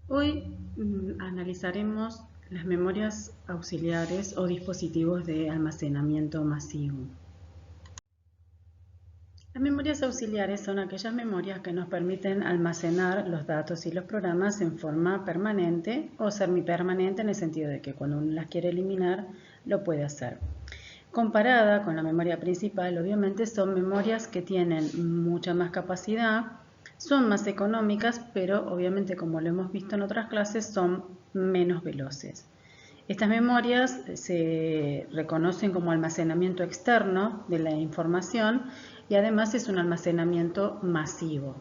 Hoy analizaremos las memorias auxiliares o dispositivos de almacenamiento masivo. Las memorias auxiliares son aquellas memorias que nos permiten almacenar los datos y los programas en forma permanente o semipermanente, en el sentido de que cuando uno las quiere eliminar lo puede hacer. Comparada con la memoria principal, obviamente son memorias que tienen mucha más capacidad, son más económicas, pero obviamente, como lo hemos visto en otras clases, son menos veloces. Estas memorias se reconocen como almacenamiento externo de la información y además es un almacenamiento masivo.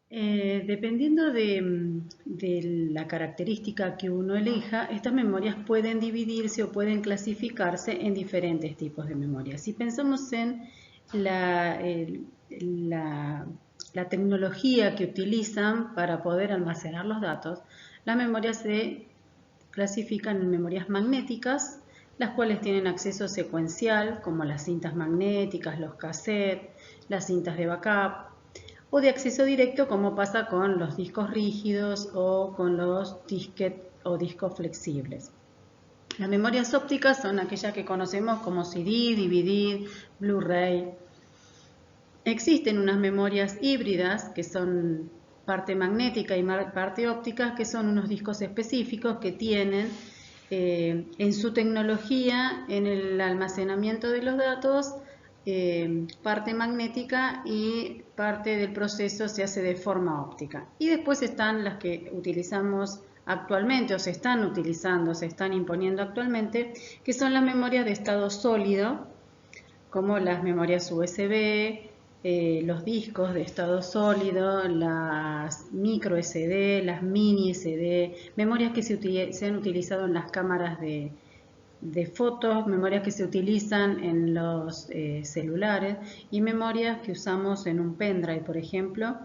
Dependiendo de la característica que uno elija, estas memorias pueden dividirse o pueden clasificarse en diferentes tipos de memorias. Si pensamos en la tecnología que utilizan para poder almacenar los datos, las memorias se clasifican en memorias magnéticas, las cuales tienen acceso secuencial, como las cintas magnéticas, los cassettes, las cintas de backup, o de acceso directo, como pasa con los discos rígidos o con los disquetes o discos flexibles. Las memorias ópticas son aquellas que conocemos como CD, DVD, Blu-ray. Existen unas memorias híbridas que son parte magnética y parte óptica, que son unos discos específicos que tienen en su tecnología, en el almacenamiento de los datos, parte magnética y parte del proceso se hace de forma óptica. Y después están las que utilizamos actualmente o se están utilizando, se están imponiendo actualmente, que son las memorias de estado sólido, como las memorias USB, los discos de estado sólido, las micro SD, las mini SD, memorias que se han utilizado en las cámaras de fotos, memorias que se utilizan en los celulares y memorias que usamos en un pendrive, por ejemplo.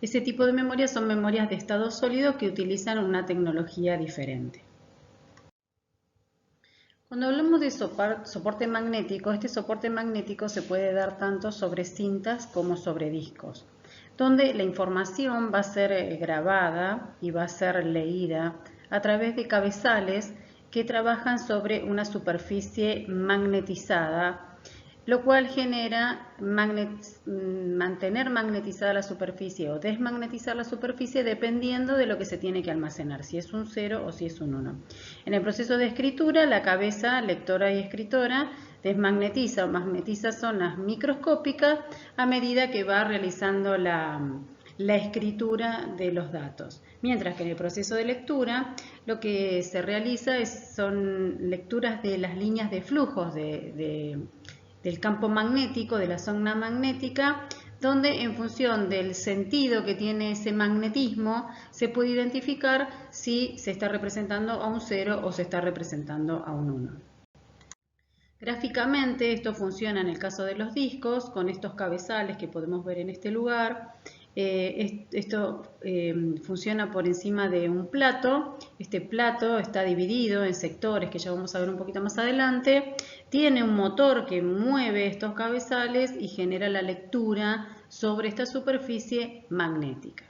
Ese tipo de memorias son memorias de estado sólido que utilizan una tecnología diferente. Cuando hablamos de soporte magnético, este soporte magnético se puede dar tanto sobre cintas como sobre discos, donde la información va a ser grabada y va a ser leída a través de cabezales que trabajan sobre una superficie magnetizada, lo cual genera mantener magnetizada la superficie o desmagnetizar la superficie dependiendo de lo que se tiene que almacenar, si es un 0 o si es un 1. En el proceso de escritura, la cabeza lectora y escritora desmagnetiza o magnetiza zonas microscópicas a medida que va realizando la escritura de los datos. Mientras que en el proceso de lectura lo que se realiza son lecturas de las líneas de flujos del campo magnético, de la zona magnética, donde en función del sentido que tiene ese magnetismo se puede identificar si se está representando a un 0 o se está representando a un 1. Gráficamente esto funciona en el caso de los discos con estos cabezales que podemos ver en este lugar. Esto funciona por encima de un plato. Este plato está dividido en sectores que ya vamos a ver un poquito más adelante. Tiene un motor que mueve estos cabezales y genera la lectura sobre esta superficie magnética.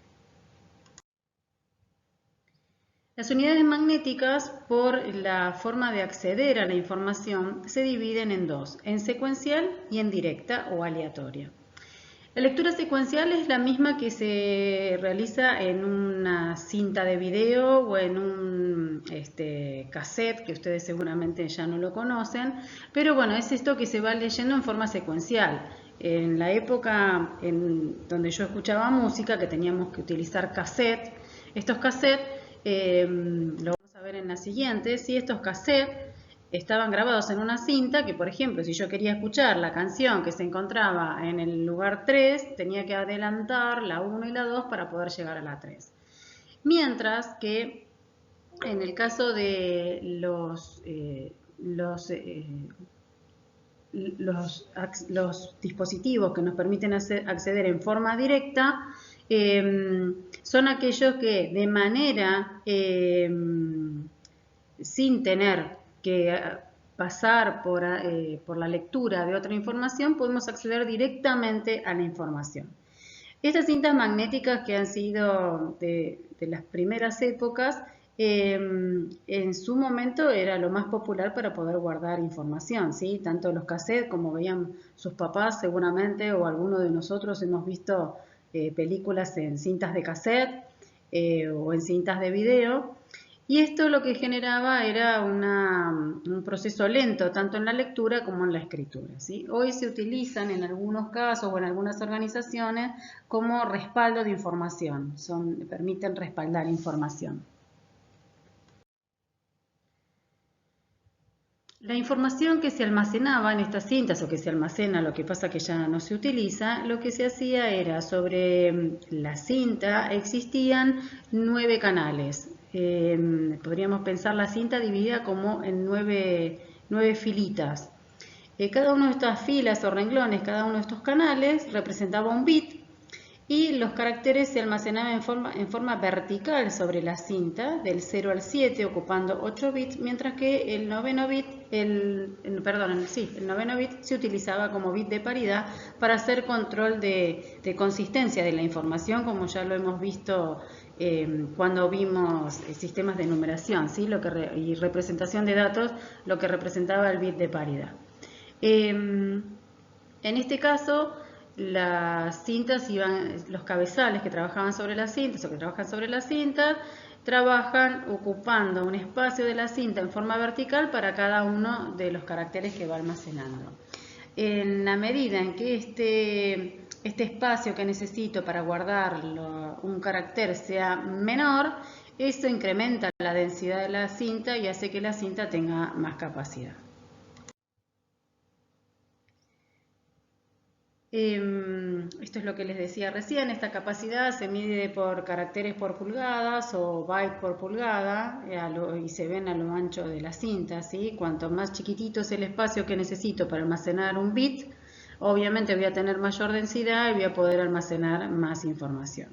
Las unidades magnéticas, por la forma de acceder a la información, se dividen en dos, en secuencial y en directa o aleatoria. La lectura secuencial es la misma que se realiza en una cinta de video o en un cassette, que ustedes seguramente ya no lo conocen, pero bueno, es esto que se va leyendo en forma secuencial. En la época en donde yo escuchaba música, que teníamos que utilizar cassette, estos cassettes, lo vamos a ver en la siguiente, si estos cassettes estaban grabados en una cinta que, por ejemplo, si yo quería escuchar la canción que se encontraba en el lugar 3, tenía que adelantar la 1 y la 2 para poder llegar a la 3. Mientras que en el caso de los dispositivos que nos permiten acceder en forma directa, son aquellos que de manera sin tener que pasar por la lectura de otra información, podemos acceder directamente a la información. Estas cintas magnéticas que han sido de las primeras épocas, en su momento era lo más popular para poder guardar información, ¿sí? Tanto los cassettes, como veían sus papás seguramente, o alguno de nosotros hemos visto películas en cintas de cassette o en cintas de video. Y esto lo que generaba era un proceso lento, tanto en la lectura como en la escritura, ¿sí? Hoy se utilizan en algunos casos o en algunas organizaciones como respaldo de información, permiten respaldar información. La información que se almacenaba en estas cintas o que se almacena, lo que pasa que ya no se utiliza, lo que se hacía era sobre la cinta existían 9 canales. Podríamos pensar la cinta dividida como en 9 filitas. Cada una de estas filas o renglones, cada uno de estos canales representaba un bit y los caracteres se almacenaban en forma vertical sobre la cinta, del 0 al 7, ocupando 8 bits, mientras que el noveno bit, el noveno bit se utilizaba como bit de paridad para hacer control de consistencia de la información, como ya lo hemos visto cuando vimos sistemas de numeración, ¿sí? Y representación de datos, lo que representaba el bit de paridad. En este caso, las cintas los cabezales que trabajaban sobre las cintas o que trabajan sobre las cintas, trabajan ocupando un espacio de la cinta en forma vertical para cada uno de los caracteres que va almacenando. En la medida en que este espacio que necesito para guardar un carácter sea menor, eso incrementa la densidad de la cinta y hace que la cinta tenga más capacidad. Esto es lo que les decía recién, esta capacidad se mide por caracteres por pulgadas o bytes por pulgada y se ven a lo ancho de la cinta, ¿sí? Cuanto más chiquitito es el espacio que necesito para almacenar un bit, obviamente voy a tener mayor densidad y voy a poder almacenar más información.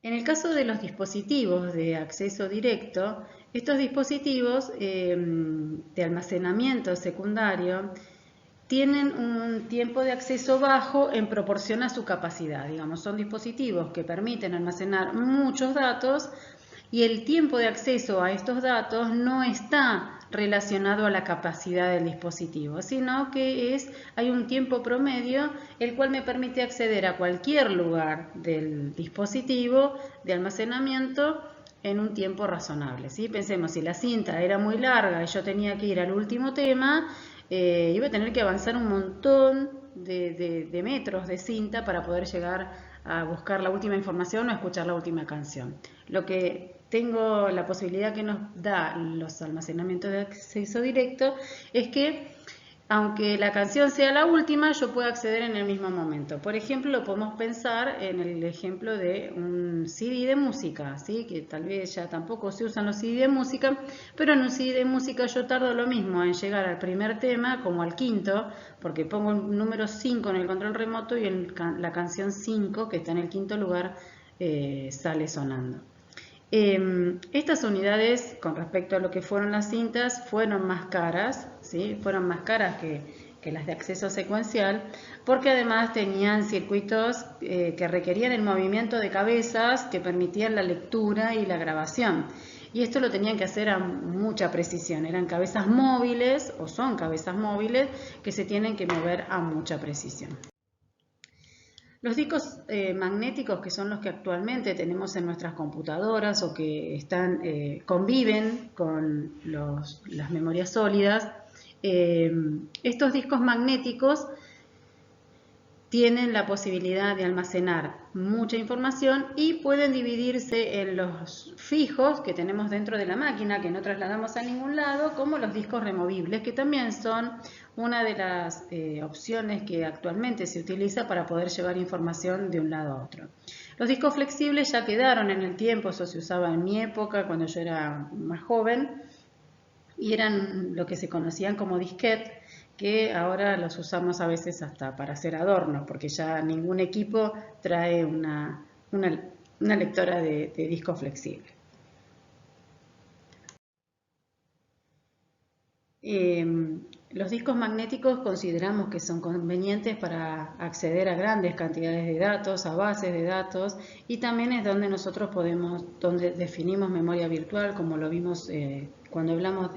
En el caso de los dispositivos de acceso directo, estos dispositivos de almacenamiento secundario tienen un tiempo de acceso bajo en proporción a su capacidad. Digamos, son dispositivos que permiten almacenar muchos datos y el tiempo de acceso a estos datos no está relacionado a la capacidad del dispositivo, sino que hay un tiempo promedio el cual me permite acceder a cualquier lugar del dispositivo de almacenamiento en un tiempo razonable, ¿sí? Pensemos, si la cinta era muy larga y yo tenía que ir al último tema, iba a tener que avanzar un montón de metros de cinta para poder llegar a buscar la última información o a escuchar la última canción. Lo que tengo la posibilidad que nos da los almacenamientos de acceso directo es que aunque la canción sea la última, yo puedo acceder en el mismo momento. Por ejemplo, lo podemos pensar en el ejemplo de un CD de música, ¿sí? Que tal vez ya tampoco se usan los CD de música, pero en un CD de música yo tardo lo mismo en llegar al primer tema como al quinto, porque pongo el número 5 en el control remoto y la canción 5, que está en el quinto lugar, sale sonando. Estas unidades, con respecto a lo que fueron las cintas, fueron más caras, ¿sí? Fueron más caras que las de acceso secuencial, porque además tenían circuitos que requerían el movimiento de cabezas que permitían la lectura y la grabación. Y esto lo tenían que hacer a mucha precisión. Eran cabezas móviles, o son cabezas móviles, que se tienen que mover a mucha precisión. Los discos magnéticos, que son los que actualmente tenemos en nuestras computadoras o que conviven con las memorias sólidas, estos discos magnéticos tienen la posibilidad de almacenar mucha información y pueden dividirse en los fijos que tenemos dentro de la máquina, que no trasladamos a ningún lado, como los discos removibles, que también son una de las opciones que actualmente se utiliza para poder llevar información de un lado a otro. Los discos flexibles ya quedaron en el tiempo, eso se usaba en mi época cuando yo era más joven, y eran lo que se conocían como disquetes, que ahora los usamos a veces hasta para hacer adornos, porque ya ningún equipo trae una lectora de disco flexible. Los discos magnéticos consideramos que son convenientes para acceder a grandes cantidades de datos, a bases de datos, y también es donde nosotros donde definimos memoria virtual, como lo vimos cuando hablamos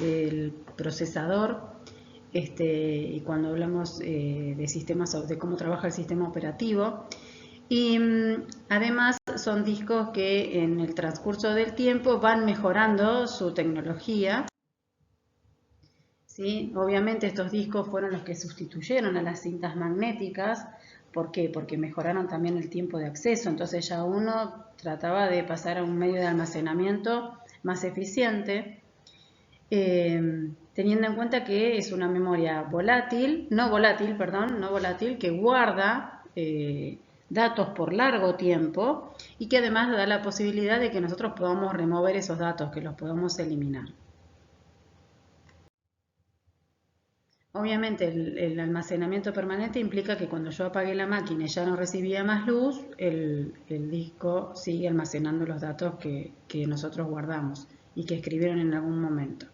del procesador, y cuando hablamos de sistemas, de cómo trabaja el sistema operativo. Y además son discos que en el transcurso del tiempo van mejorando su tecnología. ¿Sí? Obviamente estos discos fueron los que sustituyeron a las cintas magnéticas. ¿Por qué? Porque mejoraron también el tiempo de acceso. Entonces ya uno trataba de pasar a un medio de almacenamiento más eficiente, teniendo en cuenta que es una memoria no volátil, que guarda datos por largo tiempo y que además da la posibilidad de que nosotros podamos remover esos datos, que los podamos eliminar. Obviamente el almacenamiento permanente implica que cuando yo apagué la máquina y ya no recibía más luz, el disco sigue almacenando los datos que nosotros guardamos y que escribieron en algún momento.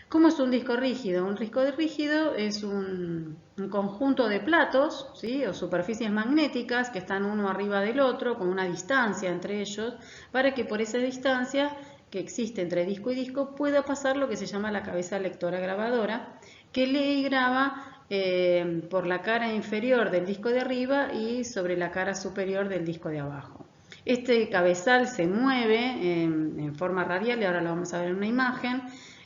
¿Cómo es un disco rígido? Un disco rígido es un conjunto de platos, ¿sí? O superficies magnéticas que están uno arriba del otro con una distancia entre ellos, para que por esa distancia que existe entre disco y disco pueda pasar lo que se llama la cabeza lectora grabadora, que lee y graba por la cara inferior del disco de arriba y sobre la cara superior del disco de abajo. Este cabezal se mueve en forma radial, y ahora lo vamos a ver en una imagen.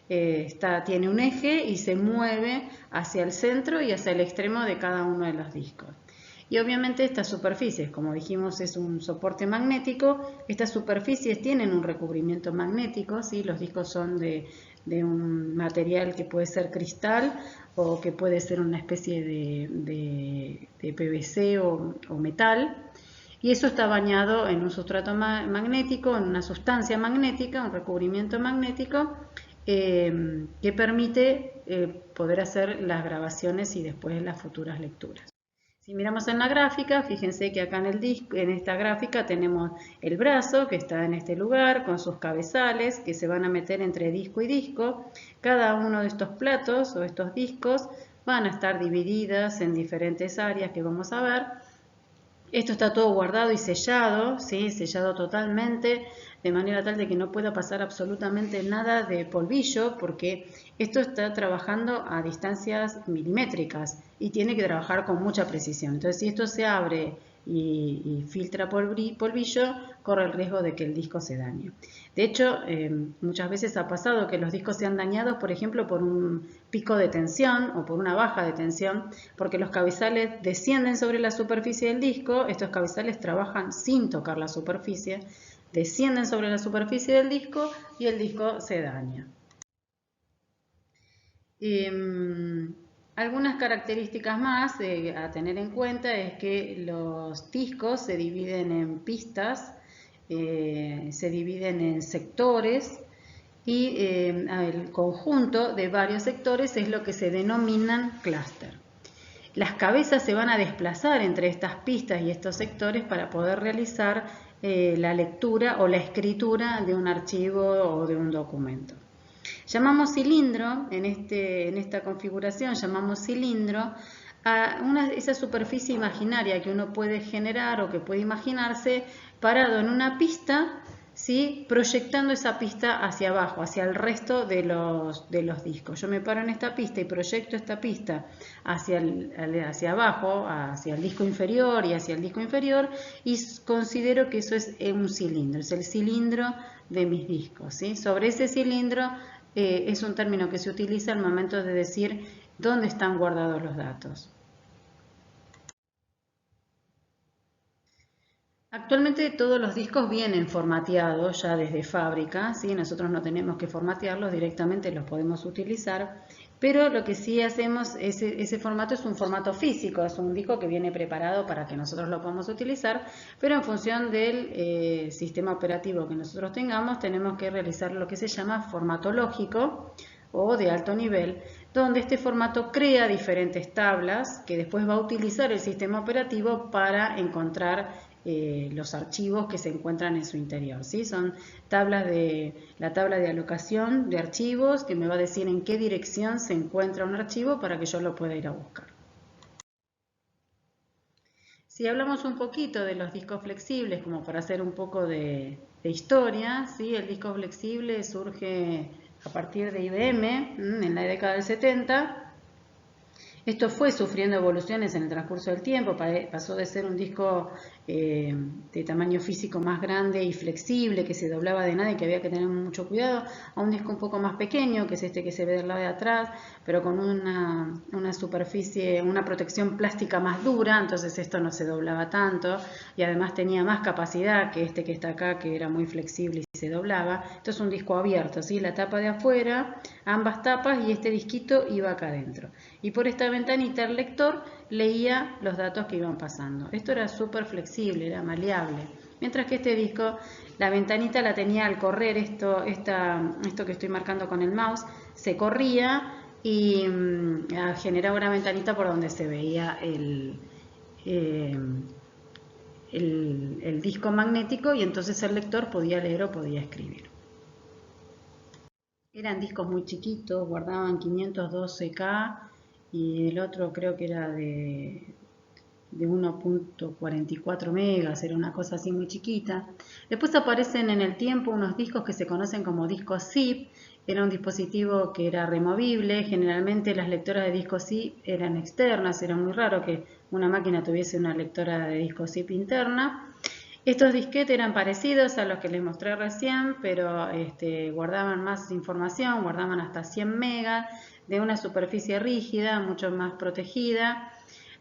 Tiene un eje y se mueve hacia el centro y hacia el extremo de cada uno de los discos. Y obviamente estas superficies, como dijimos, es un soporte magnético. Estas superficies tienen un recubrimiento magnético, ¿sí? Los discos son de un material que puede ser cristal o que puede ser una especie de PVC o metal. Y eso está bañado en un sustrato magnético, en una sustancia magnética, un recubrimiento magnético, que permite poder hacer las grabaciones y después las futuras lecturas. Si miramos en la gráfica, fíjense que acá en esta gráfica tenemos el brazo que está en este lugar con sus cabezales que se van a meter entre disco y disco. Cada uno de estos platos o estos discos van a estar divididas en diferentes áreas que vamos a ver. Esto está todo guardado y sellado, ¿sí? Sellado totalmente, de manera tal de que no pueda pasar absolutamente nada de polvillo, porque esto está trabajando a distancias milimétricas y tiene que trabajar con mucha precisión. Entonces, si esto se abre y filtra polvillo, corre el riesgo de que el disco se dañe. De hecho, muchas veces ha pasado que los discos se han dañado, por ejemplo, por un pico de tensión o por una baja de tensión, porque los cabezales descienden sobre la superficie del disco. Estos cabezales trabajan sin tocar la superficie, descienden sobre la superficie del disco y el disco se daña. Algunas características más a tener en cuenta es que los discos se dividen en pistas, se dividen en sectores, y el conjunto de varios sectores es lo que se denominan clúster. Las cabezas se van a desplazar entre estas pistas y estos sectores para poder realizar la lectura o la escritura de un archivo o de un documento. Llamamos cilindro, en esta configuración llamamos cilindro a esa superficie imaginaria que uno puede generar o que puede imaginarse parado en una pista, ¿sí? Proyectando esa pista hacia abajo, hacia el resto de los discos. Yo me paro en esta pista y proyecto esta pista hacia abajo, hacia el disco inferior y hacia el disco inferior, y considero que eso es un cilindro, es el cilindro de mis discos, ¿sí? Sobre ese cilindro es un término que se utiliza al momento de decir dónde están guardados los datos. Actualmente todos los discos vienen formateados ya desde fábrica, ¿sí? Nosotros no tenemos que formatearlos, directamente los podemos utilizar, pero lo que sí hacemos, ese formato es un formato físico, es un disco que viene preparado para que nosotros lo podamos utilizar, pero en función del sistema operativo que nosotros tengamos, tenemos que realizar lo que se llama formato lógico o de alto nivel, donde este formato crea diferentes tablas que después va a utilizar el sistema operativo para encontrar los archivos que se encuentran en su interior, ¿sí? Son la tabla de alocación de archivos que me va a decir en qué dirección se encuentra un archivo para que yo lo pueda ir a buscar. Si hablamos un poquito de los discos flexibles, como para hacer un poco de historia, ¿sí? El disco flexible surge a partir de IBM en la década del 70. Esto fue sufriendo evoluciones en el transcurso del tiempo, pasó de ser un disco de tamaño físico más grande y flexible, que se doblaba de nada y que había que tener mucho cuidado, a un disco un poco más pequeño, que es este que se ve del lado de atrás, pero con una superficie, una protección plástica más dura, entonces esto no se doblaba tanto y además tenía más capacidad que este que está acá, que era muy flexible y se doblaba. Esto es un disco abierto, ¿sí? La tapa de afuera, ambas tapas, y este disquito iba acá adentro. Y por esta ventanita el lector leía los datos que iban pasando. Esto era súper flexible, era maleable. Mientras que este disco, la ventanita la tenía al correr, esto que estoy marcando con el mouse, se corría y generaba una ventanita por donde se veía el disco magnético, y entonces el lector podía leer o podía escribir. Eran discos muy chiquitos, guardaban 512K y el otro creo que era de 1.44 megas, era una cosa así muy chiquita. Después aparecen en el tiempo unos discos que se conocen como discos zip. Era un dispositivo que era removible. Generalmente las lectoras de discos zip eran externas, era muy raro que una máquina tuviese una lectora de discos zip interna. Estos disquetes eran parecidos a los que les mostré recién, pero guardaban más información, guardaban hasta 100 megas de una superficie rígida, mucho más protegida.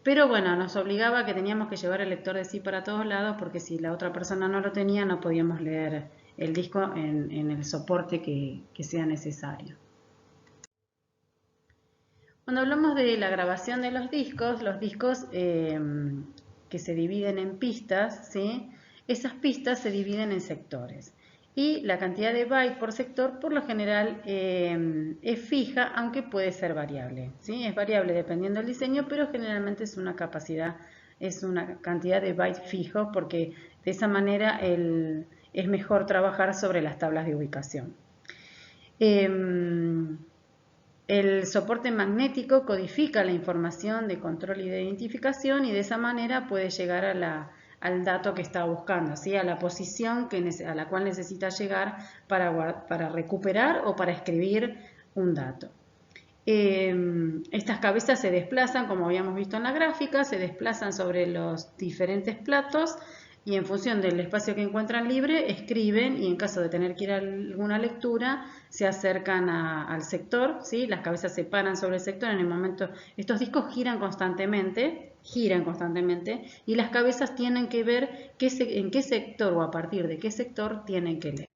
Pero bueno, nos obligaba a que teníamos que llevar el lector de zip para todos lados, porque si la otra persona no lo tenía, no podíamos leer el disco en el soporte que sea necesario. Cuando hablamos de la grabación de los discos que se dividen en pistas, ¿sí? Esas pistas se dividen en sectores. Y la cantidad de bytes por sector por lo general es fija, aunque puede ser variable, ¿sí? Es variable dependiendo del diseño, pero generalmente es una cantidad de bytes fijos, porque de esa manera es mejor trabajar sobre las tablas de ubicación. El soporte magnético codifica la información de control y de identificación, y de esa manera puede llegar al dato que está buscando, ¿sí? A la posición a la cual necesita llegar para recuperar o para escribir un dato. Estas cabezas se desplazan, como habíamos visto en la gráfica, se desplazan sobre los diferentes platos, y en función del espacio que encuentran libre, escriben, y en caso de tener que ir a alguna lectura, se acercan al sector, ¿sí? Las cabezas se paran sobre el sector en el momento. Estos discos giran constantemente, y las cabezas tienen que ver en qué sector o a partir de qué sector tienen que leer.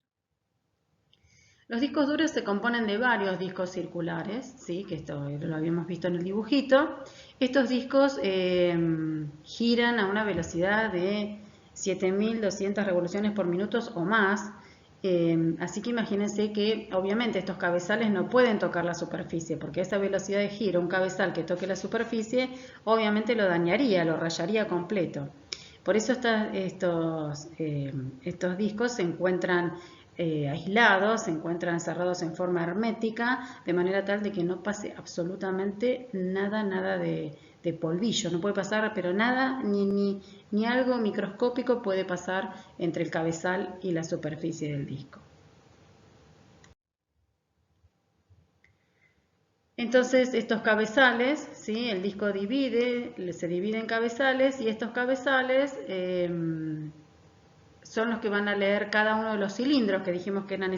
Los discos duros se componen de varios discos circulares, ¿sí? Que esto lo habíamos visto en el dibujito. Estos discos giran a una velocidad de 7.200 revoluciones por minuto o más. Así que imagínense que obviamente estos cabezales no pueden tocar la superficie, porque a esa velocidad de giro, un cabezal que toque la superficie obviamente lo dañaría, lo rayaría completo. Por eso estos discos se encuentran aislados, se encuentran encerrados en forma hermética, de manera tal de que no pase absolutamente nada de polvillo. No puede pasar, pero nada, ni algo microscópico puede pasar entre el cabezal y la superficie del disco. Entonces estos cabezales, ¿sí? El disco se divide en cabezales, y estos cabezales son los que van a leer cada uno de los cilindros, que dijimos que eran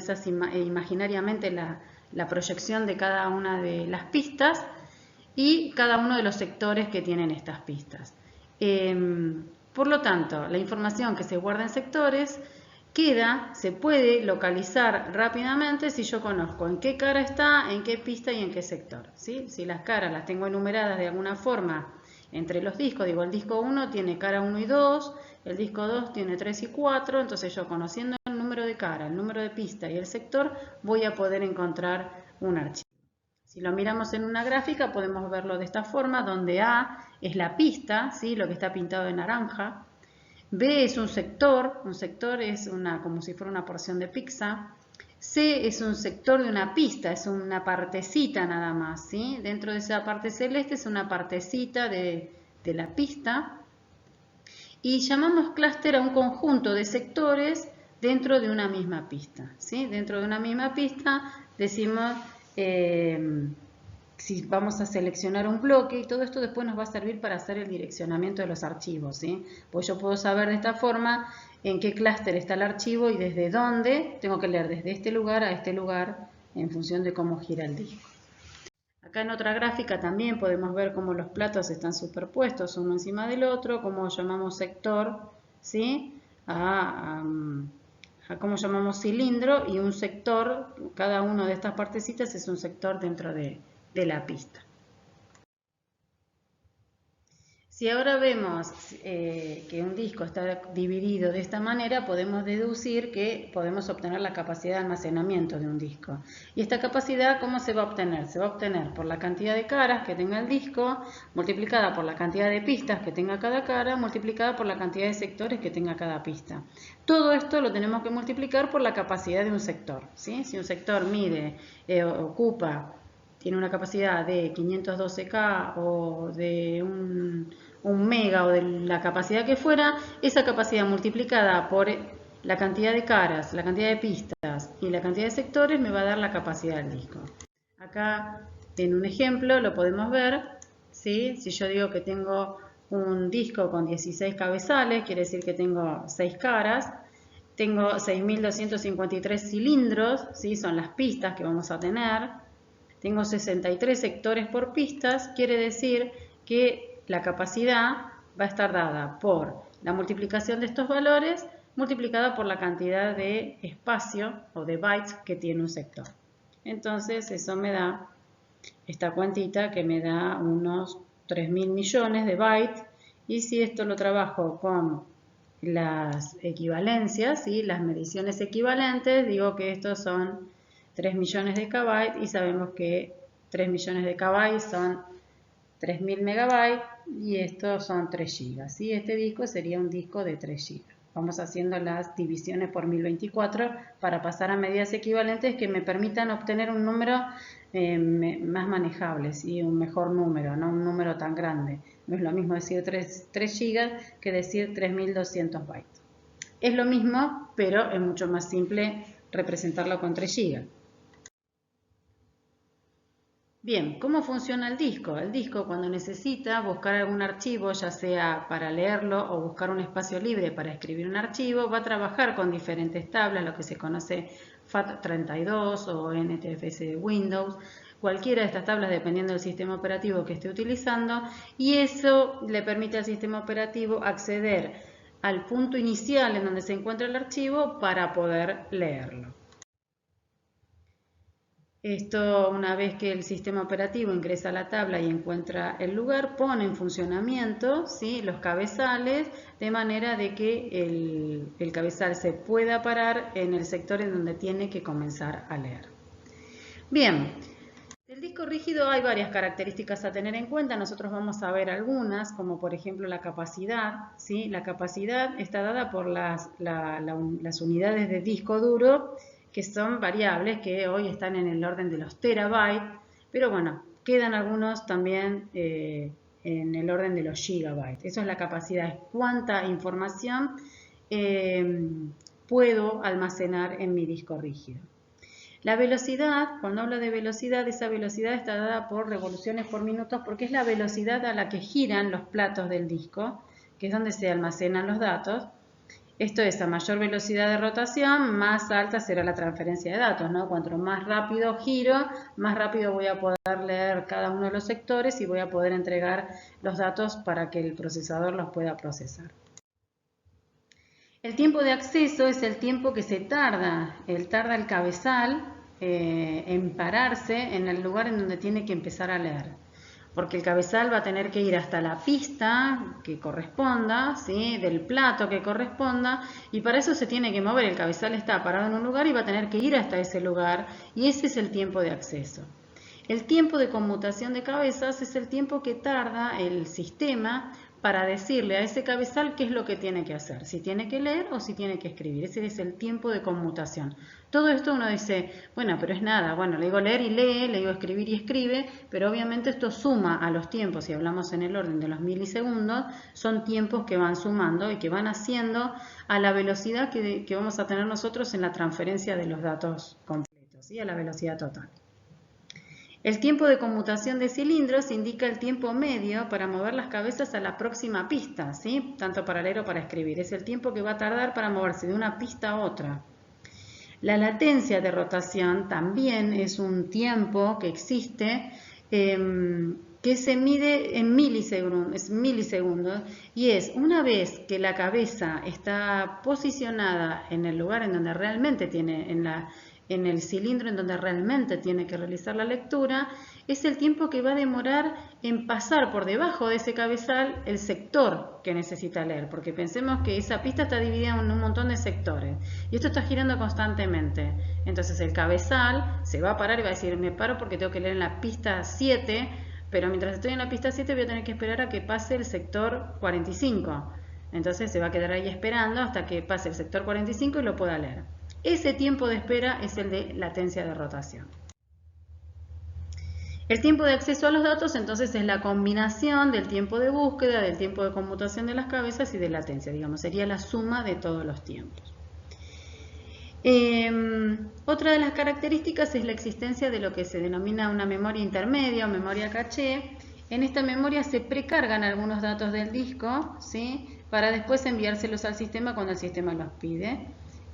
imaginariamente la proyección de cada una de las pistas, y cada uno de los sectores que tienen estas pistas. Por lo tanto, la información que se guarda en sectores se puede localizar rápidamente si yo conozco en qué cara está, en qué pista y en qué sector, ¿sí? Si las caras las tengo enumeradas de alguna forma entre los discos, digo, el disco 1 tiene cara 1 y 2, el disco 2 tiene 3 y 4, entonces yo, conociendo el número de cara, el número de pista y el sector, voy a poder encontrar un archivo. Si lo miramos en una gráfica, podemos verlo de esta forma, donde A es la pista, ¿sí? Lo que está pintado de naranja. B es un sector es como si fuera una porción de pizza. C es un sector de una pista, es una partecita nada más, ¿sí? Dentro de esa parte celeste es una partecita de la pista. Y llamamos clúster a un conjunto de sectores dentro de una misma pista, ¿sí? Dentro de una misma pista decimos, si vamos a seleccionar un bloque, y todo esto después nos va a servir para hacer el direccionamiento de los archivos, ¿sí? Pues yo puedo saber de esta forma en qué clúster está el archivo y desde dónde tengo que leer, desde este lugar a este lugar, en función de cómo gira el disco. Acá en otra gráfica también podemos ver cómo los platos están superpuestos uno encima del otro, cómo llamamos sector, ¿sí? A cómo llamamos cilindro, y un sector, cada una de estas partecitas es un sector dentro de la pista. Si ahora vemos que un disco está dividido de esta manera, podemos deducir que podemos obtener la capacidad de almacenamiento de un disco. ¿Y esta capacidad cómo se va a obtener? Se va a obtener por la cantidad de caras que tenga el disco, multiplicada por la cantidad de pistas que tenga cada cara, multiplicada por la cantidad de sectores que tenga cada pista. Todo esto lo tenemos que multiplicar por la capacidad de un sector, ¿sí? Si un sector tiene una capacidad de 512K o de un mega o de la capacidad que fuera, esa capacidad multiplicada por la cantidad de caras, la cantidad de pistas y la cantidad de sectores me va a dar la capacidad del disco. Acá en un ejemplo lo podemos ver, ¿sí? Si yo digo que tengo un disco con 16 cabezales, quiere decir que tengo 6 caras, tengo 6.253 cilindros, ¿sí? Son las pistas que vamos a tener. Tengo 63 sectores por pistas, quiere decir que la capacidad va a estar dada por la multiplicación de estos valores multiplicada por la cantidad de espacio o de bytes que tiene un sector. Entonces eso me da esta cuantita que me da unos 3.000 millones de bytes, y si esto lo trabajo con las equivalencias, ¿sí? Las mediciones equivalentes, digo que estos son 3 millones de kbytes, y sabemos que 3 millones de kbytes son 3.000 megabytes y estos son 3 gigas. ¿Sí? Este disco sería un disco de 3 gigas. Vamos haciendo las divisiones por 1024 para pasar a medidas equivalentes que me permitan obtener un número más manejable, ¿sí? Un mejor número, no un número tan grande. No es lo mismo decir 3 gigas que decir 3.200 bytes. Es lo mismo, pero es mucho más simple representarlo con 3 gigas. Bien, ¿cómo funciona el disco? El disco, cuando necesita buscar algún archivo, ya sea para leerlo o buscar un espacio libre para escribir un archivo, va a trabajar con diferentes tablas, lo que se conoce FAT32 o NTFS de Windows, cualquiera de estas tablas dependiendo del sistema operativo que esté utilizando, y eso le permite al sistema operativo acceder al punto inicial en donde se encuentra el archivo para poder leerlo. Esto, una vez que el sistema operativo ingresa a la tabla y encuentra el lugar, pone en funcionamiento, ¿sí? Los cabezales, de manera de que el cabezal se pueda parar en el sector en donde tiene que comenzar a leer. Bien, del disco rígido hay varias características a tener en cuenta. Nosotros vamos a ver algunas, como por ejemplo la capacidad, ¿sí? La capacidad está dada por las unidades de disco duro, que son variables que hoy están en el orden de los terabytes, pero bueno, quedan algunos también en el orden de los gigabytes. Eso es la capacidad, es cuánta información puedo almacenar en mi disco rígido. La velocidad, cuando hablo de velocidad, esa velocidad está dada por revoluciones por minuto, porque es la velocidad a la que giran los platos del disco, que es donde se almacenan los datos. Esto es, a mayor velocidad de rotación, más alta será la transferencia de datos, ¿no? Cuanto más rápido giro, más rápido voy a poder leer cada uno de los sectores y voy a poder entregar los datos para que el procesador los pueda procesar. El tiempo de acceso es el tiempo que tarda el cabezal en pararse en el lugar en donde tiene que empezar a leer. Porque el cabezal va a tener que ir hasta la pista que corresponda, ¿sí? Del plato que corresponda, y para eso se tiene que mover. El cabezal está parado en un lugar y va a tener que ir hasta ese lugar, y ese es el tiempo de acceso. El tiempo de conmutación de cabezas es el tiempo que tarda el sistema para decirle a ese cabezal qué es lo que tiene que hacer, si tiene que leer o si tiene que escribir. Ese es el tiempo de conmutación. Todo esto uno dice, bueno, pero es nada, bueno, le digo leer y lee, le digo escribir y escribe, pero obviamente esto suma a los tiempos, si hablamos en el orden de los milisegundos, son tiempos que van sumando y que van haciendo a la velocidad que vamos a tener nosotros en la transferencia de los datos completos, ¿sí? A la velocidad total. El tiempo de conmutación de cilindros indica el tiempo medio para mover las cabezas a la próxima pista, ¿sí? Tanto para leer o para escribir. Es el tiempo que va a tardar para moverse de una pista a otra. La latencia de rotación también es un tiempo que existe que se mide en milisegundos y es una vez que la cabeza está posicionada en el lugar en donde realmente tiene, en el cilindro en donde realmente tiene que realizar la lectura, es el tiempo que va a demorar en pasar por debajo de ese cabezal el sector que necesita leer, porque pensemos que esa pista está dividida en un montón de sectores y esto está girando constantemente. Entonces el cabezal se va a parar y va a decir, me paro porque tengo que leer en la pista 7, pero mientras estoy en la pista 7 voy a tener que esperar a que pase el sector 45. Entonces se va a quedar ahí esperando hasta que pase el sector 45 y lo pueda leer. Ese tiempo de espera es el de latencia de rotación. El tiempo de acceso a los datos entonces es la combinación del tiempo de búsqueda, del tiempo de conmutación de las cabezas y de latencia, digamos, sería la suma de todos los tiempos. Otra de las características es la existencia de lo que se denomina una memoria intermedia o memoria caché. En esta memoria se precargan algunos datos del disco, ¿sí? Para después enviárselos al sistema cuando el sistema los pide.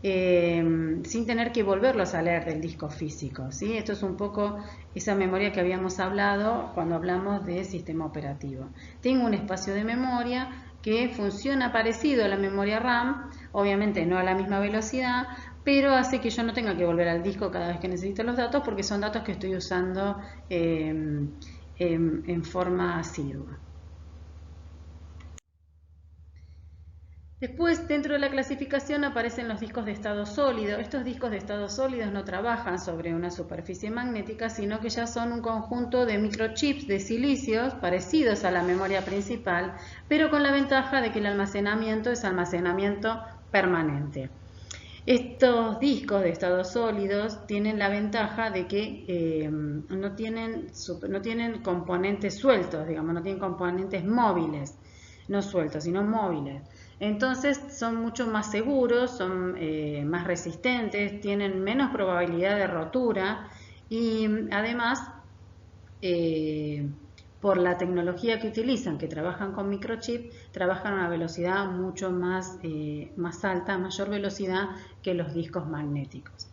Sin tener que volverlos a leer del disco físico, ¿sí? Esto es un poco esa memoria que habíamos hablado cuando hablamos de sistema operativo. Tengo un espacio de memoria que funciona parecido a la memoria RAM, obviamente no a la misma velocidad, pero hace que yo no tenga que volver al disco cada vez que necesito los datos porque son datos que estoy usando en forma asidua. Después, dentro de la clasificación aparecen los discos de estado sólido. Estos discos de estado sólidos no trabajan sobre una superficie magnética, sino que ya son un conjunto de microchips de silicios parecidos a la memoria principal, pero con la ventaja de que el almacenamiento es almacenamiento permanente. Estos discos de estados sólidos tienen la ventaja de que no tienen componentes sueltos, digamos, no tienen componentes móviles, no sueltos, sino móviles. Entonces son mucho más seguros, son más resistentes, tienen menos probabilidad de rotura y además por la tecnología que utilizan, que trabajan con microchip, trabajan a una velocidad mucho más alta, mayor velocidad que los discos magnéticos.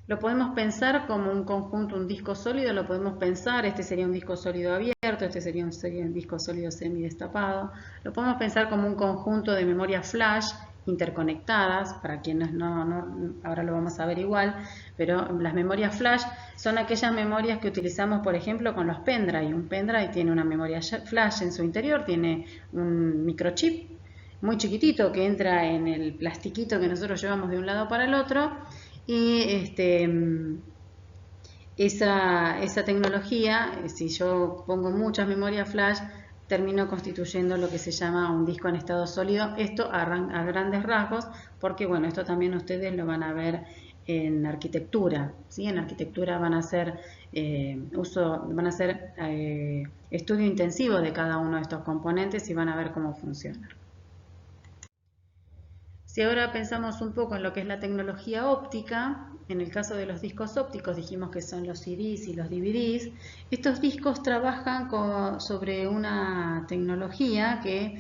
Lo podemos pensar como un conjunto, un disco sólido, lo podemos pensar, este sería un disco sólido abierto, este sería un disco sólido semidestapado. Lo podemos pensar como un conjunto de memorias flash interconectadas, para quienes ahora lo vamos a ver igual, pero las memorias flash son aquellas memorias que utilizamos, por ejemplo, con los pendrive. Un pendrive tiene una memoria flash en su interior, tiene un microchip muy chiquitito que entra en el plastiquito que nosotros llevamos de un lado para el otro y esa tecnología, si yo pongo muchas memorias flash, termino constituyendo lo que se llama un disco en estado sólido. Esto a grandes rasgos, porque bueno, esto también ustedes lo van a ver en arquitectura, ¿sí? En arquitectura van a hacer estudio intensivo de cada uno de estos componentes y van a ver cómo funciona. Si ahora pensamos un poco en lo que es la tecnología óptica, en el caso de los discos ópticos dijimos que son los CDs y los DVDs. Estos discos trabajan sobre una tecnología que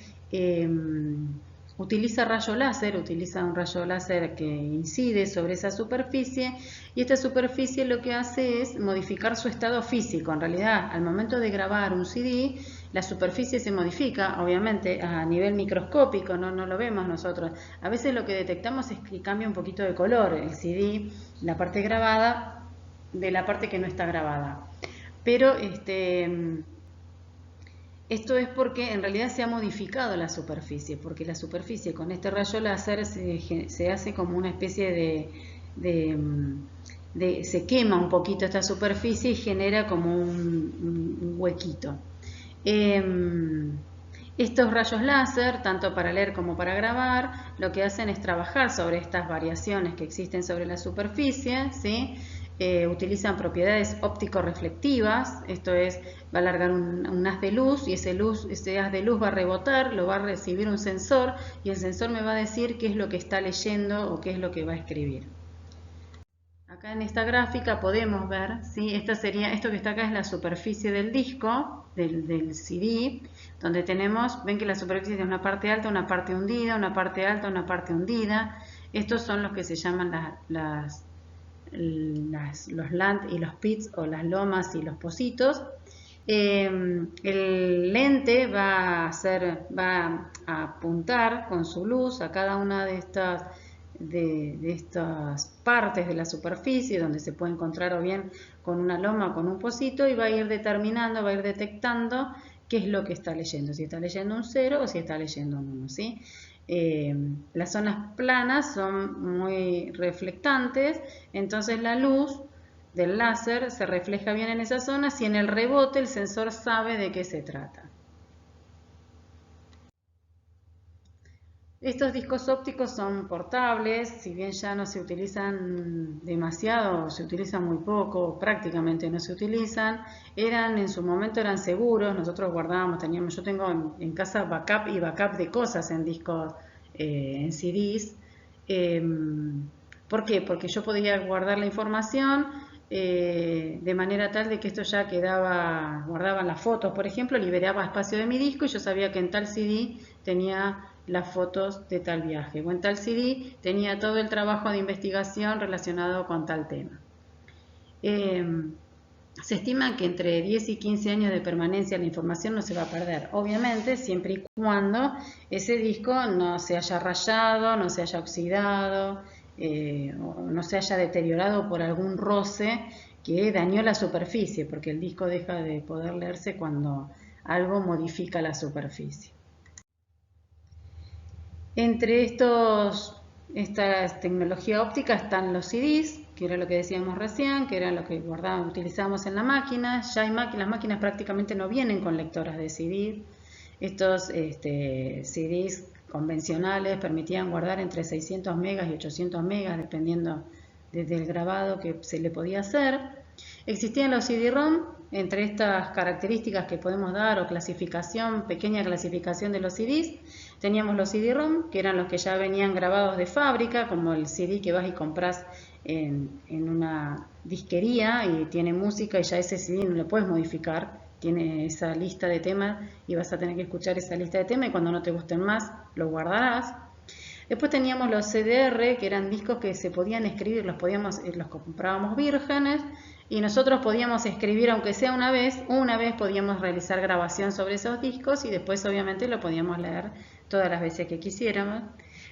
utiliza un rayo láser que incide sobre esa superficie y esta superficie lo que hace es modificar su estado físico. En realidad, al momento de grabar un CD, la superficie se modifica, obviamente, a nivel microscópico, no lo vemos nosotros. A veces lo que detectamos es que cambia un poquito de color el CD, la parte grabada, de la parte que no está grabada. Pero esto es porque en realidad se ha modificado la superficie, porque la superficie con este rayo láser se hace como una especie se quema un poquito esta superficie y genera como un huequito. Estos rayos láser, tanto para leer como para grabar, lo que hacen es trabajar sobre estas variaciones que existen sobre la superficie, ¿sí? Utilizan propiedades óptico-reflectivas, esto es, va a largar un haz de luz y ese haz de luz va a rebotar, lo va a recibir un sensor y el sensor me va a decir qué es lo que está leyendo o qué es lo que va a escribir. Acá en esta gráfica podemos ver, ¿sí? Esto que está acá es la superficie del disco, del CD, donde ven que la superficie tiene una parte alta, una parte hundida, una parte alta, una parte hundida. Estos son los que se llaman los land y los pits, o las lomas y los pocitos. El lente va a apuntar con su luz a cada una de estas partes de la superficie donde se puede encontrar o bien con una loma o con un pocito, y va a ir determinando, va a ir detectando qué es lo que está leyendo, si está leyendo un 0 o si está leyendo un 1, ¿sí? Las zonas planas son muy reflectantes, entonces la luz del láser se refleja bien en esas zonas y en el rebote el sensor sabe de qué se trata. Estos discos ópticos son portables, si bien ya no se utilizan demasiado, se utilizan muy poco, prácticamente no se utilizan, en su momento eran seguros, nosotros guardábamos, yo tengo en casa backup y backup de cosas en discos, en CDs. ¿Por qué? Porque yo podía guardar la información de manera tal de que esto ya guardaba las fotos, por ejemplo, liberaba espacio de mi disco y yo sabía que en tal CD tenía las fotos de tal viaje, o en tal CD tenía todo el trabajo de investigación relacionado con tal tema. Se estima que entre 10 y 15 años de permanencia la información no se va a perder, obviamente siempre y cuando ese disco no se haya rayado, no se haya oxidado, o no se haya deteriorado por algún roce que dañó la superficie, porque el disco deja de poder leerse cuando algo modifica la superficie. Entre esta tecnología óptica están los CDs, que era lo que decíamos recién, que era lo que utilizábamos en la máquina. Ya las máquinas prácticamente no vienen con lectoras de CD. Estos CDs convencionales permitían guardar entre 600 megas y 800 megas, dependiendo del grabado que se le podía hacer. Existían los CD-ROM. Entre estas características que podemos dar, o pequeña clasificación de los CDs, teníamos los CD-ROM, que eran los que ya venían grabados de fábrica, como el CD que vas y compras en una disquería y tiene música, y ya ese CD no lo puedes modificar, tiene esa lista de temas y vas a tener que escuchar esa lista de temas, y cuando no te gusten más lo guardarás. Después teníamos los CDR, que eran discos que se podían escribir, los comprábamos vírgenes, y nosotros podíamos escribir, aunque sea una vez podíamos realizar grabación sobre esos discos, y después obviamente lo podíamos leer todas las veces que quisiéramos.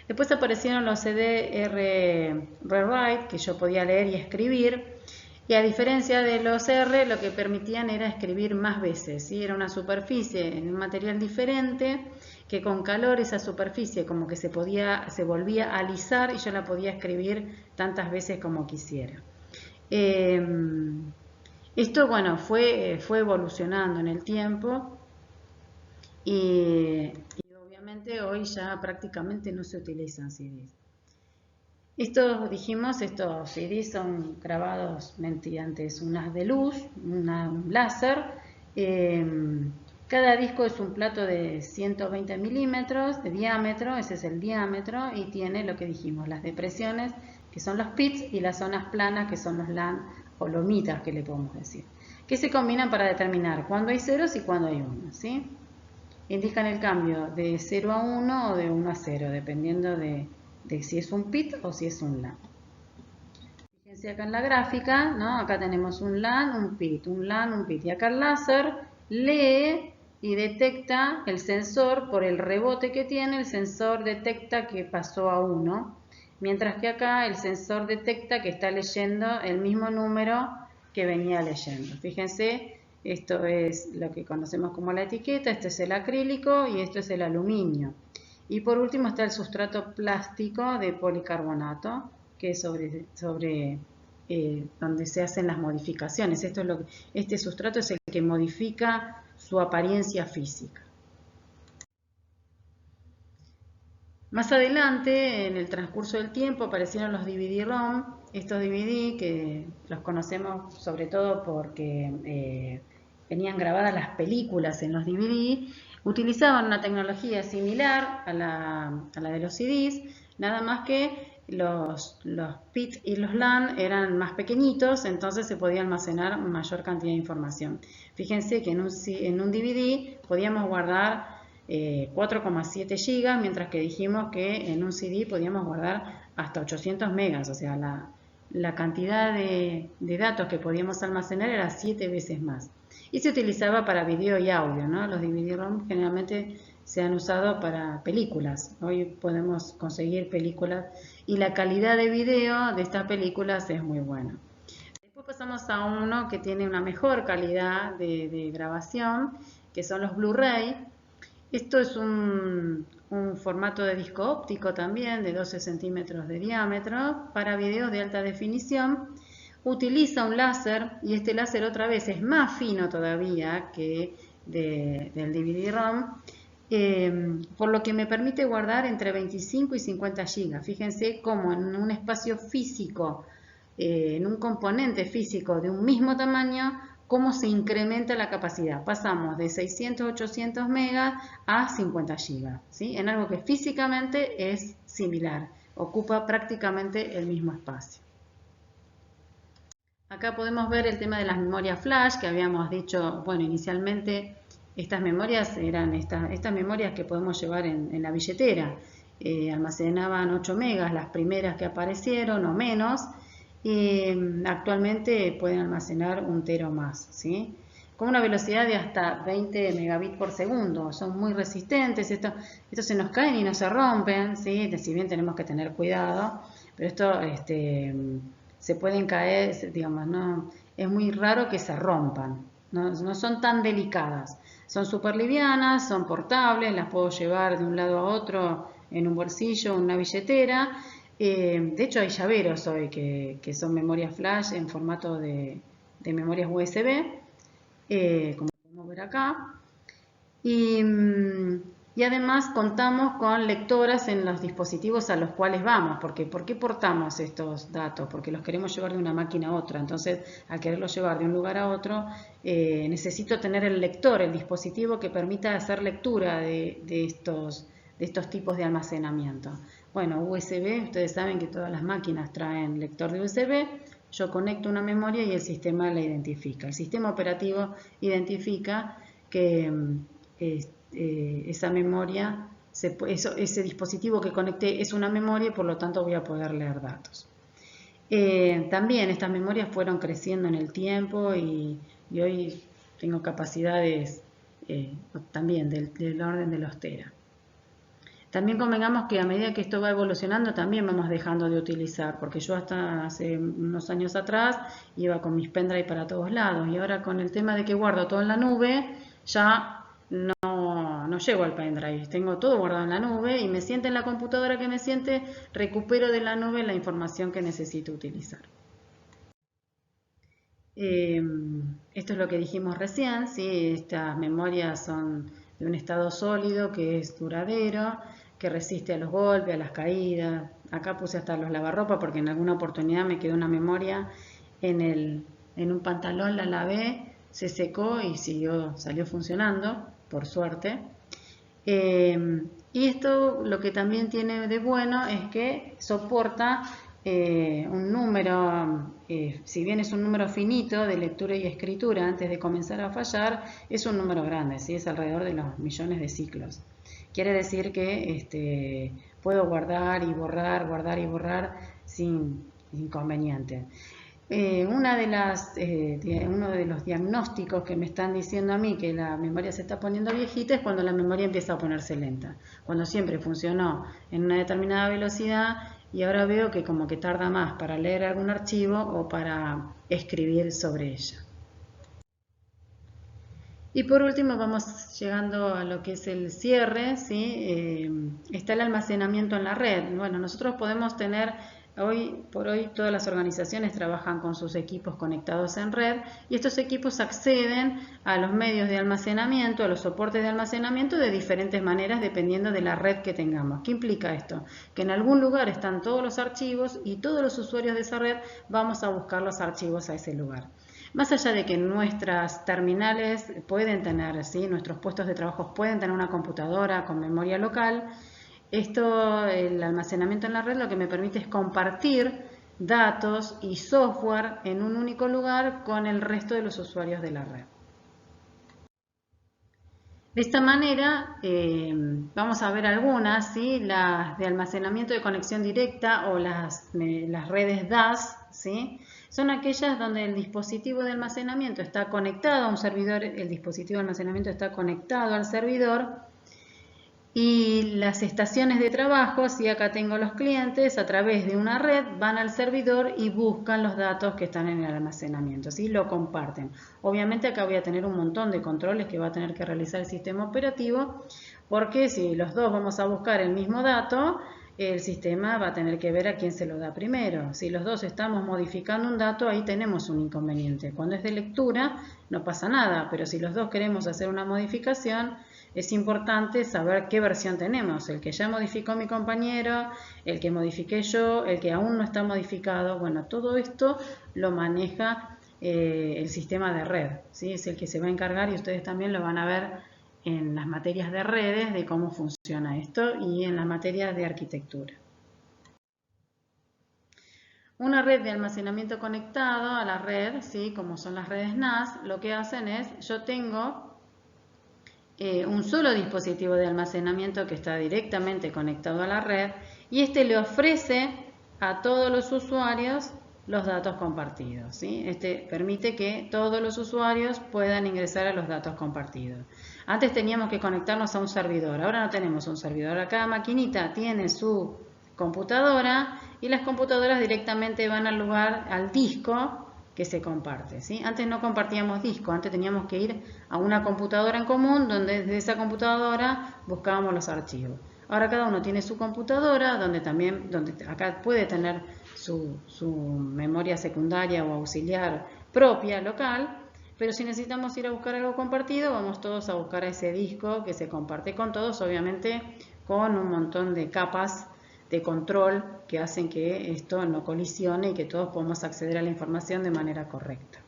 Después aparecieron los CDR Rewrite, que yo podía leer y escribir, y a diferencia de los R, lo que permitían era escribir más veces, ¿sí? Era una superficie en un material diferente, que con calor esa superficie como que se volvía a alisar y yo la podía escribir tantas veces como quisiera. Esto, bueno, fue evolucionando en el tiempo y obviamente hoy ya prácticamente no se utilizan CDs. Estos CDs son grabados mediante un haz de luz, un láser. Cada disco es un plato de 120 milímetros de diámetro, ese es el diámetro, y tiene lo que dijimos, las depresiones, que son los pits, y las zonas planas, que son los land o lomitas, que le podemos decir, que se combinan para determinar cuándo hay ceros y cuándo hay unos, ¿sí? Indican el cambio de 0 a 1 o de 1 a 0, dependiendo de si es un pit o si es un land. Fíjense acá en la gráfica, ¿no? Acá tenemos un land, un pit, un land, un pit, y acá el láser lee y detecta el sensor, por el rebote que tiene, el sensor detecta que pasó a 1, mientras que acá el sensor detecta que está leyendo el mismo número que venía leyendo. Fíjense, esto es lo que conocemos como la etiqueta, este es el acrílico y esto es el aluminio. Y por último está el sustrato plástico de policarbonato, que es sobre donde se hacen las modificaciones. Este sustrato es el que modifica su apariencia física. Más adelante, en el transcurso del tiempo, aparecieron los DVD-ROM. Estos DVD, que los conocemos sobre todo porque venían grabadas las películas en los DVD, utilizaban una tecnología similar a la de los CDs, nada más que los PIT y los LAN eran más pequeñitos, entonces se podía almacenar mayor cantidad de información. Fíjense que en un DVD podíamos guardar 4,7 GB, mientras que dijimos que en un CD podíamos guardar hasta 800 megas, o sea, la cantidad de datos que podíamos almacenar era 7 veces más. Y se utilizaba para video y audio, ¿no? Los DVD-ROM generalmente se han usado para películas. Hoy podemos conseguir películas y la calidad de video de estas películas es muy buena. Después pasamos a uno que tiene una mejor calidad de grabación, que son los Blu-ray. Esto es un formato de disco óptico también de 12 centímetros de diámetro para videos de alta definición. Utiliza un láser y este láser otra vez es más fino todavía que del DVD-ROM, por lo que me permite guardar entre 25 y 50 GB. Fíjense cómo en un espacio físico, en un componente físico de un mismo tamaño, cómo se incrementa la capacidad. Pasamos de 600, 800 megas a 50 GB, ¿sí? En algo que físicamente es similar, ocupa prácticamente el mismo espacio. Acá podemos ver el tema de las memorias flash, que habíamos dicho, bueno, inicialmente estas memorias eran estas memorias que podemos llevar en la billetera. Almacenaban 8 megas las primeras que aparecieron o menos. Actualmente pueden almacenar 1 tera o más, ¿sí? Con una velocidad de hasta 20 megabits por segundo. Son muy resistentes, estos se nos caen y no se rompen, ¿sí? Si bien tenemos que tener cuidado, pero esto se pueden caer, digamos, no, es muy raro que se rompan, no son tan delicadas. Son súper livianas, son portables, las puedo llevar de un lado a otro en un bolsillo, en una billetera. De hecho hay llaveros hoy que son memorias flash en formato de memorias USB, como podemos ver acá. Y además contamos con lectoras en los dispositivos a los cuales vamos, porque ¿por qué portamos estos datos? Porque los queremos llevar de una máquina a otra, entonces al quererlos llevar de un lugar a otro necesito tener el lector, el dispositivo que permita hacer lectura de estos tipos de almacenamiento. Bueno, USB, ustedes saben que todas las máquinas traen lector de USB, yo conecto una memoria y el sistema la identifica. El sistema operativo identifica que esa memoria, ese dispositivo que conecté es una memoria y por lo tanto voy a poder leer datos. También estas memorias fueron creciendo en el tiempo y hoy tengo capacidades también del orden de los tera. También convengamos que a medida que esto va evolucionando también vamos dejando de utilizar, porque yo hasta hace unos años atrás iba con mis pendrive para todos lados y ahora con el tema de que guardo todo en la nube ya no llego al pendrive, tengo todo guardado en la nube y me siente en la computadora que me siente, recupero de la nube la información que necesito utilizar. Esto es lo que dijimos recién, ¿sí? Estas memorias son de un estado sólido que es duradero, que resiste a los golpes, a las caídas. Acá puse hasta los lavarropas porque en alguna oportunidad me quedó una memoria en un pantalón, la lavé, se secó y salió funcionando, por suerte. Y esto lo que también tiene de bueno es que soporta un número, si bien es un número finito de lectura y escritura antes de comenzar a fallar, es un número grande, ¿sí? Es alrededor de los millones de ciclos. Quiere decir que puedo guardar y borrar sin inconveniente. Uno de los diagnósticos que me están diciendo a mí que la memoria se está poniendo viejita es cuando la memoria empieza a ponerse lenta. Cuando siempre funcionó en una determinada velocidad y ahora veo que como que tarda más para leer algún archivo o para escribir sobre ella. Y por último vamos llegando a lo que es el cierre, ¿sí? Está el almacenamiento en la red. Bueno, nosotros podemos tener Hoy por hoy todas las organizaciones trabajan con sus equipos conectados en red y estos equipos acceden a los medios de almacenamiento, a los soportes de almacenamiento de diferentes maneras dependiendo de la red que tengamos. ¿Qué implica esto? Que en algún lugar están todos los archivos y todos los usuarios de esa red vamos a buscar los archivos a ese lugar. Más allá de que nuestras terminales pueden tener, ¿sí? Nuestros puestos de trabajo pueden tener una computadora con memoria local, el almacenamiento en la red lo que me permite es compartir datos y software en un único lugar con el resto de los usuarios de la red. De esta manera vamos a ver algunas, ¿sí? Las de almacenamiento de conexión directa o las redes DAS, ¿sí? Son aquellas donde el dispositivo de almacenamiento está conectado a un servidor, el dispositivo de almacenamiento está conectado al servidor y las estaciones de trabajo, si acá tengo los clientes, a través de una red van al servidor y buscan los datos que están en el almacenamiento, ¿sí? Lo comparten. Obviamente acá voy a tener un montón de controles que va a tener que realizar el sistema operativo, porque si los dos vamos a buscar el mismo dato, el sistema va a tener que ver a quién se lo da primero. Si los dos estamos modificando un dato, ahí tenemos un inconveniente. Cuando es de lectura, no pasa nada, pero si los dos queremos hacer una modificación, es importante saber qué versión tenemos, el que ya modificó mi compañero, el que modifiqué yo, el que aún no está modificado. Bueno, todo esto lo maneja el sistema de red, ¿sí? Es el que se va a encargar y ustedes también lo van a ver en las materias de redes de cómo funciona esto y en las materias de arquitectura. Una red de almacenamiento conectado a la red, ¿sí? Como son las redes NAS, lo que hacen es, yo tengo un solo dispositivo de almacenamiento que está directamente conectado a la red y este le ofrece a todos los usuarios los datos compartidos, ¿sí? Este permite que todos los usuarios puedan ingresar a los datos compartidos. Antes teníamos que conectarnos a un servidor, ahora no tenemos un servidor. Cada maquinita tiene su computadora y las computadoras directamente van al lugar, al disco que se comparte, ¿sí? Antes no compartíamos disco, antes teníamos que ir a una computadora en común donde desde esa computadora buscábamos los archivos. Ahora cada uno tiene su computadora donde acá puede tener su memoria secundaria o auxiliar propia, local, pero si necesitamos ir a buscar algo compartido, vamos todos a buscar a ese disco que se comparte con todos, obviamente con un montón de capas de control que hacen que esto no colisione y que todos podamos acceder a la información de manera correcta.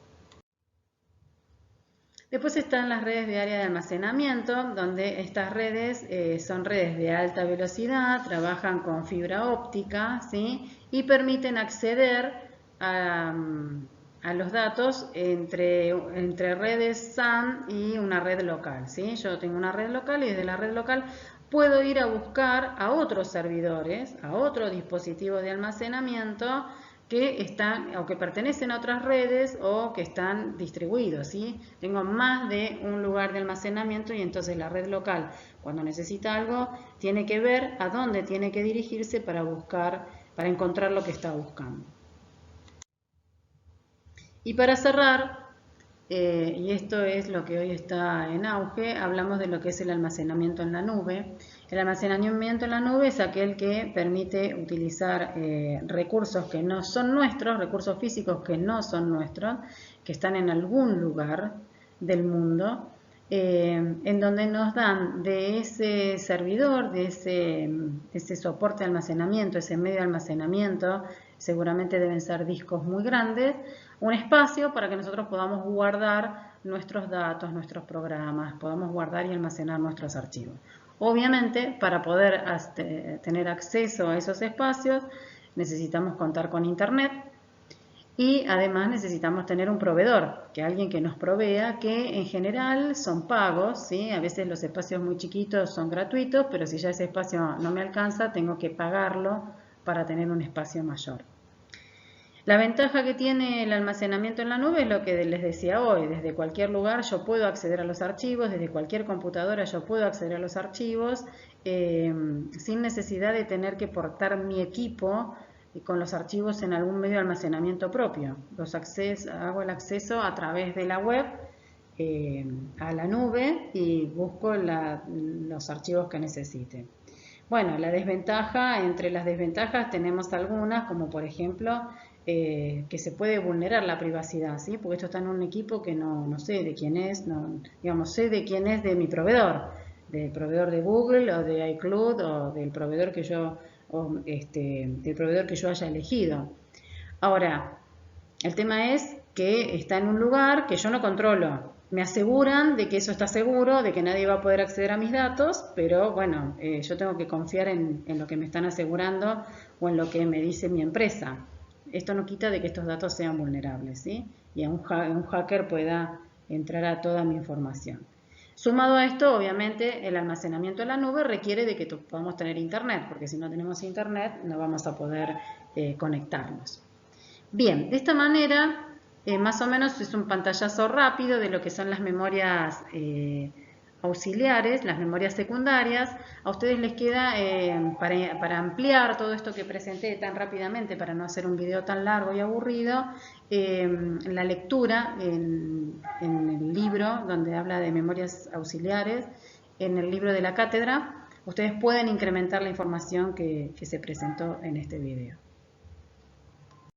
Después están las redes de área de almacenamiento, donde estas redes son redes de alta velocidad, trabajan con fibra óptica, ¿sí? Y permiten acceder a los datos entre redes SAN y una red local, ¿sí? Yo tengo una red local y desde la red local puedo ir a buscar a otros servidores, a otro dispositivo de almacenamiento que están o que pertenecen a otras redes o que están distribuidos, ¿sí? Tengo más de un lugar de almacenamiento y entonces la red local, cuando necesita algo, tiene que ver a dónde tiene que dirigirse para buscar, para encontrar lo que está buscando. Y para cerrar, y esto es lo que hoy está en auge, hablamos de lo que es el almacenamiento en la nube. El almacenamiento en la nube es aquel que permite utilizar recursos que no son nuestros, recursos físicos que no son nuestros, que están en algún lugar del mundo, en donde nos dan de ese servidor, de ese soporte de almacenamiento, ese medio de almacenamiento, seguramente deben ser discos muy grandes, un espacio para que nosotros podamos guardar nuestros datos, nuestros programas, podamos guardar y almacenar nuestros archivos. Obviamente, para poder tener acceso a esos espacios, necesitamos contar con Internet y además necesitamos tener un proveedor, que alguien que nos provea, que en general son pagos, ¿sí? A veces los espacios muy chiquitos son gratuitos, pero si ya ese espacio no me alcanza, tengo que pagarlo para tener un espacio mayor. La ventaja que tiene el almacenamiento en la nube es lo que les decía hoy. Desde cualquier lugar yo puedo acceder a los archivos, desde cualquier computadora yo puedo acceder a los archivos sin necesidad de tener que portar mi equipo con los archivos en algún medio de almacenamiento propio. Hago el acceso a través de la web a la nube y busco los archivos que necesite. Bueno, la desventaja, entre las desventajas tenemos algunas, como por ejemplo, que se puede vulnerar la privacidad, ¿sí? Porque esto está en un equipo que no sé de quién es, digamos, sé de quién es de mi proveedor, del proveedor de Google o de iCloud o del proveedor que yo, del proveedor que yo haya elegido. Ahora, el tema es que está en un lugar que yo no controlo. Me aseguran de que eso está seguro, de que nadie va a poder acceder a mis datos, pero bueno, yo tengo que confiar en lo que me están asegurando o en lo que me dice mi empresa. Esto no quita de que estos datos sean vulnerables, ¿sí? Y un hacker pueda entrar a toda mi información. Sumado a esto, obviamente, el almacenamiento en la nube requiere de que podamos tener internet, porque si no tenemos internet no vamos a poder conectarnos. Bien, de esta manera, más o menos es un pantallazo rápido de lo que son las memorias auxiliares, las memorias secundarias. A ustedes les queda, para ampliar todo esto que presenté tan rápidamente, para no hacer un video tan largo y aburrido, la lectura en el libro donde habla de memorias auxiliares, en el libro de la cátedra, ustedes pueden incrementar la información que se presentó en este video.